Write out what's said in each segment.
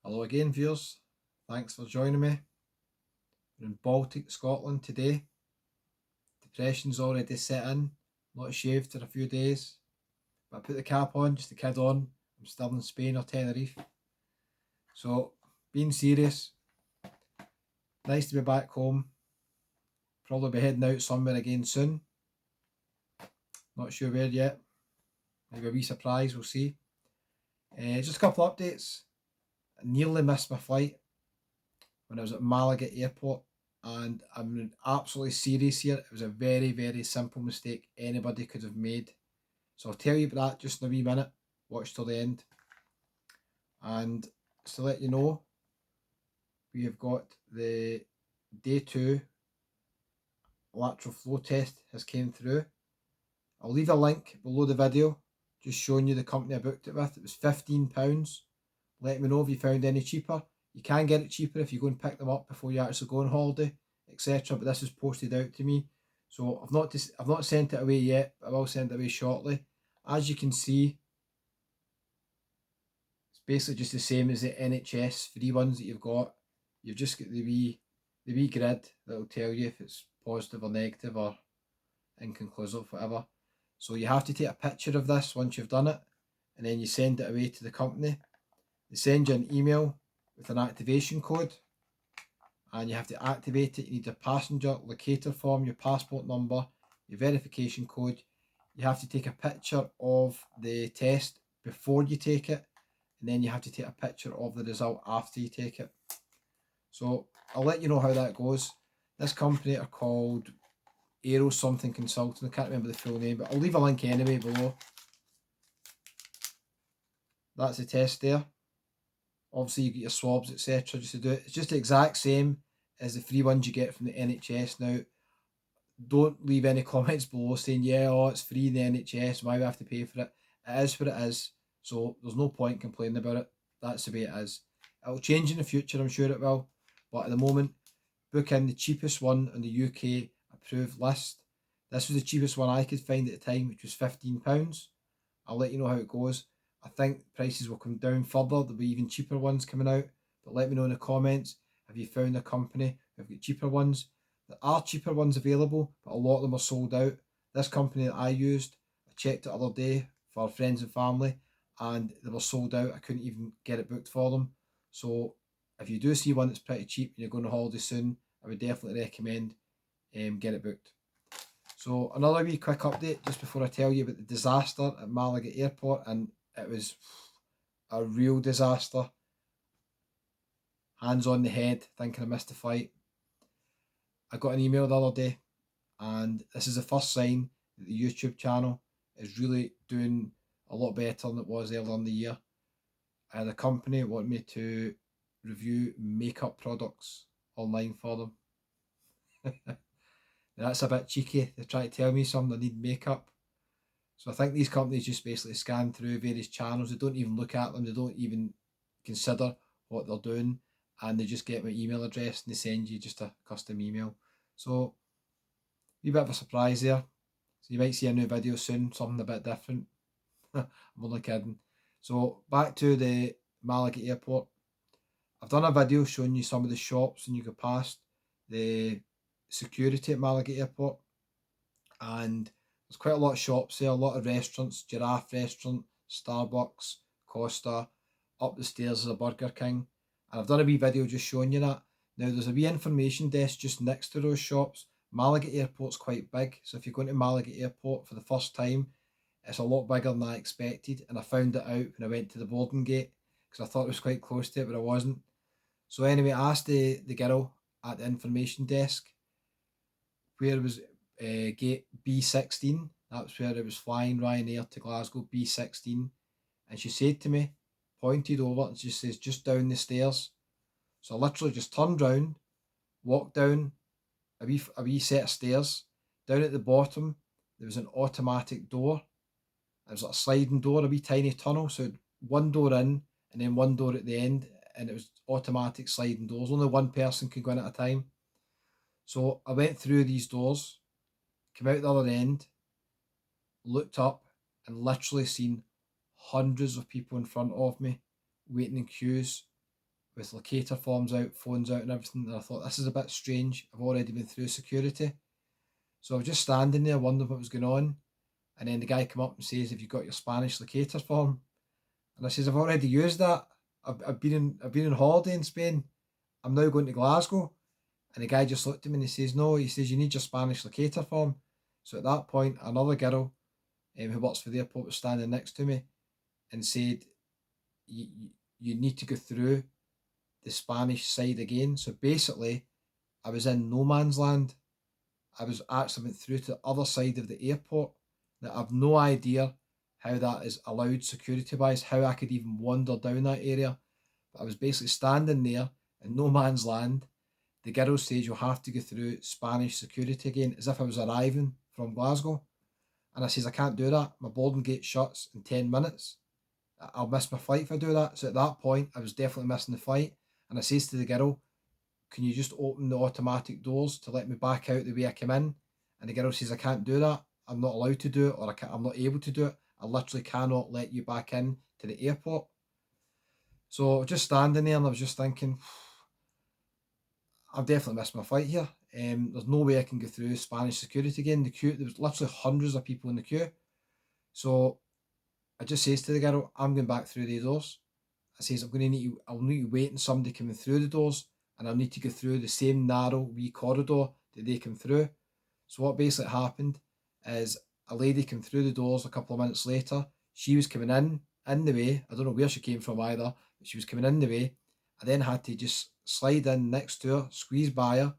Hello again, viewers. Thanks for joining me. We're in Baltic, Scotland today. Depression's already set in. Not shaved for a few days. But I put the cap on, just to kid on. I'm still in Spain or Tenerife. So, being serious, nice to be back home. Probably be heading out somewhere again soon. Not sure where yet. Maybe a wee surprise, we'll see. Just a couple of updates. I nearly missed my flight when I was at Malaga Airport, and I'm absolutely serious here. It was a very, very simple mistake anybody could have made. So I'll tell you about that just in a wee minute. Watch till the end. And to let you know, we have got the day 2 lateral flow test has came through. I'll leave a link below the video just showing you the company I booked it with. It was £15. Let me know if you found any cheaper. You can get it cheaper if you go and pick them up before you actually go on holiday, etc. But this is posted out to me, so I've not sent it away yet, but I will send it away shortly. As you can see, it's basically just the same as the NHS free ones that you've got. You've just got the wee grid that will tell you if it's positive or negative or inconclusive, whatever. So you have to take a picture of this once you've done it, and then you send it away to the company. They send you an email with an activation code, and you have to activate it. You need a passenger locator form, your passport number, your verification code. You have to take a picture of the test before you take it, and then you have to take a picture of the result after you take it. So I'll let you know how that goes. This company are called Aero something Consulting. I can't remember the full name, but I'll leave a link anyway below. That's the test there. Obviously, you get your swabs, etc. just to do it. It's just the exact same as the free ones you get from the NHS. Now, don't leave any comments below saying, yeah, oh, it's free in the NHS, why do I have to pay for it? It is what it is, so there's no point complaining about it. That's the way it is. It'll change in the future, I'm sure it will, but at the moment, book in the cheapest one on the UK approved list. This was the cheapest one I could find at the time, which was £15. I'll let you know how it goes. I think prices will come down further. There'll be even cheaper ones coming out. But let me know in the comments, have you found a company who've got cheaper ones? There are cheaper ones available, but a lot of them are sold out. This company that I used, I checked it the other day for friends and family, and they were sold out. I couldn't even get it booked for them. So if you do see one that's pretty cheap and you're going on holiday soon, I would definitely recommend get it booked. So another wee quick update just before I tell you about the disaster at Malaga Airport, and it was a real disaster. Hands on the head, thinking I missed the flight. I got an email the other day, and this is the first sign that the YouTube channel is really doing a lot better than it was earlier in the year. The company want me to review makeup products online for them. That's a bit cheeky. They try to tell me something I need makeup. So I think these companies just basically scan through various channels. They don't even look at them. They don't even consider what they're doing. And they just get my email address and they send you just a custom email. So a bit of a surprise there. So you might see a new video soon, something a bit different. I'm only kidding. So back to the Malaga Airport. I've done a video showing you some of the shops when you go past the security at Malaga Airport. And there's quite a lot of shops there, a lot of restaurants, Giraffe Restaurant, Starbucks, Costa, up the stairs is a Burger King. And I've done a wee video just showing you that. Now there's a wee information desk just next to those shops. Malaga Airport's quite big, so if you're going to Malaga Airport for the first time, it's a lot bigger than I expected, and I found it out when I went to the boarding gate because I thought it was quite close to it, but it wasn't. So anyway, I asked the girl at the information desk where was gate B16. That's where it was flying Ryanair to Glasgow, B16. And she said to me, pointed over, and she says, just down the stairs. So I literally just turned round, walked down a wee set of stairs. Down at the bottom, there was an automatic door. It was like a sliding door, a wee tiny tunnel. So one door in and then one door at the end. And it was automatic sliding doors. Only one person could go in at a time. So I went through these doors, came out the other end, looked up, and literally seen hundreds of people in front of me waiting in queues with locator forms out, phones out and everything, and I thought, this is a bit strange. I've already been through security. So I was just standing there wondering what was going on, and then the guy came up and says, have you got your Spanish locator form? And I says, I've already used that. I've been on holiday in Spain. I'm now going to Glasgow. And the guy just looked at me and he says, no, he says, you need your Spanish locator form. So at that point, another girl who works for the airport was standing next to me and said, you need to go through the Spanish side again. So basically, I was in no man's land. I was actually went through to the other side of the airport. Now, I've no idea how that is allowed security wise, how I could even wander down that area. But I was basically standing there in no man's land. The girl says you'll have to go through Spanish security again, as if I was arriving from Glasgow. And I says, I can't do that. My boarding gate shuts in 10 minutes. I'll miss my flight if I do that. So at that point, I was definitely missing the flight. And I says to the girl, can you just open the automatic doors to let me back out the way I came in? And the girl says, I can't do that. I'm not allowed to do it, or I'm not able to do it. I literally cannot let you back in to the airport. So just standing there and I was just thinking, I've definitely missed my flight here. There's no way I can go through Spanish security again. The queue, there was literally hundreds of people in the queue. So I just says to the girl, I'm going back through the doors. I says, I'll need to wait and somebody coming through the doors, and I'll need to go through the same narrow wee corridor that they come through. So what basically happened is a lady came through the doors a couple of minutes later. She was coming in the way. I don't know where she came from either, but she was coming in the way. I then had to just slide in next to her, squeeze by her,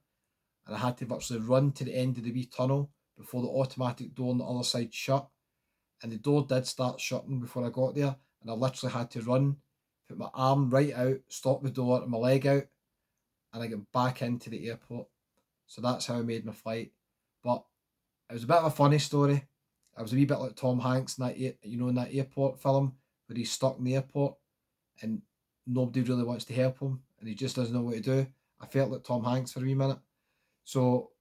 and I had to virtually run to the end of the wee tunnel before the automatic door on the other side shut. And the door did start shutting before I got there, and I literally had to run, put my arm right out, stop the door, and my leg out, and I got back into the airport. So that's how I made my flight. But it was a bit of a funny story. I was a wee bit like Tom Hanks in that, in that airport film where he's stuck in the airport and nobody really wants to help him and he just doesn't know what to do. I felt like Tom Hanks for a wee minute. So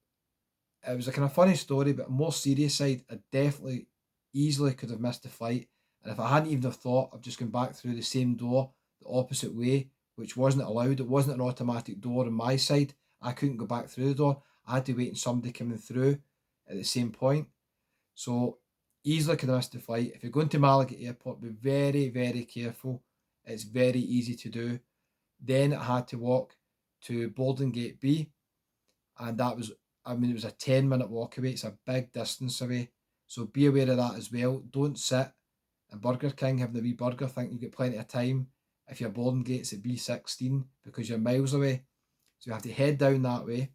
it was a kind of funny story, but more serious side, I definitely easily could have missed the flight. And if I hadn't even have thought of just going back through the same door the opposite way, which wasn't allowed, it wasn't an automatic door on my side, I couldn't go back through the door. I had to wait on somebody coming through at the same point. So easily could have missed the flight. If you're going to Malaga Airport, be very, very careful. It's very easy to do. Then I had to walk to boarding gate B, and that was, it was a 10-minute walk away. It's a big distance away. So be aware of that as well. Don't sit at Burger King having a wee burger thinking you get plenty of time if your boarding gate's at B16 because you're miles away. So you have to head down that way.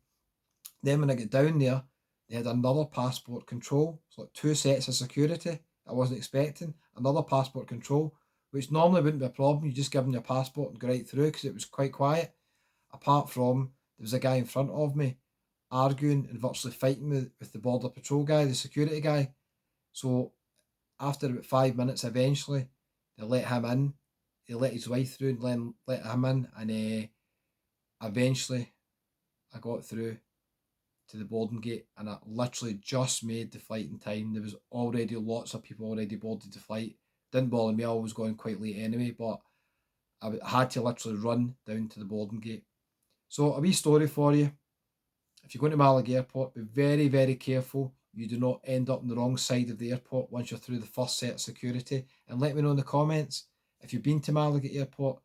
Then when I get down there, they had another passport control. It's like 2 sets of security I wasn't expecting. Another passport control, which normally wouldn't be a problem. You just give them your passport and go right through because it was quite quiet. Apart from, there was a guy in front of me arguing and virtually fighting with the border patrol guy, the security guy. So after about 5 minutes, eventually, they let him in. They let his wife through and then let him in. And eventually, I got through to the boarding gate and I literally just made the flight in time. There was already lots of people already boarded the flight. Didn't bother me, I was going quite late anyway, but I had to literally run down to the boarding gate. So a wee story for you. If you're going to Malaga Airport, be very, very careful you do not end up on the wrong side of the airport once you're through the first set of security. And let me know in the comments, if you've been to Malaga Airport,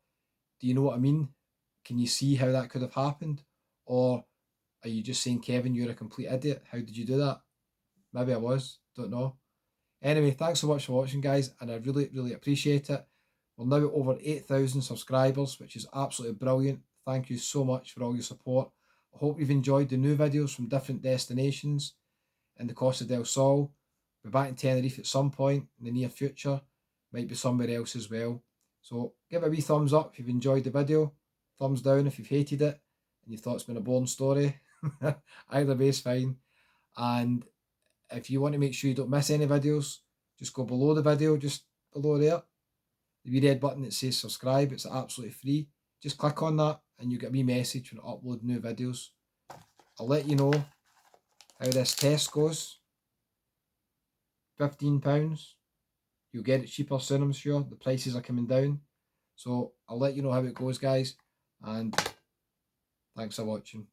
do you know what I mean? Can you see how that could have happened? Or are you just saying, Kevin, you're a complete idiot? How did you do that? Maybe I was, don't know. Anyway, thanks so much for watching, guys, and I really, really appreciate it. We're now at over 8,000 subscribers, which is absolutely brilliant. Thank you so much for all your support. I hope you've enjoyed the new videos from different destinations in the Costa del Sol. We'll be back in Tenerife at some point in the near future. Might be somewhere else as well. So give it a wee thumbs up if you've enjoyed the video. Thumbs down if you've hated it and you thought it's been a boring story. Either way is fine. And if you want to make sure you don't miss any videos, just go below the video, just below there. The wee red button that says subscribe, it's absolutely free. Just click on that and you get a wee message when I upload new videos. I'll let you know how this test goes. £15. You'll get it cheaper soon, I'm sure. The prices are coming down. So I'll let you know how it goes, guys. and thanks for watching.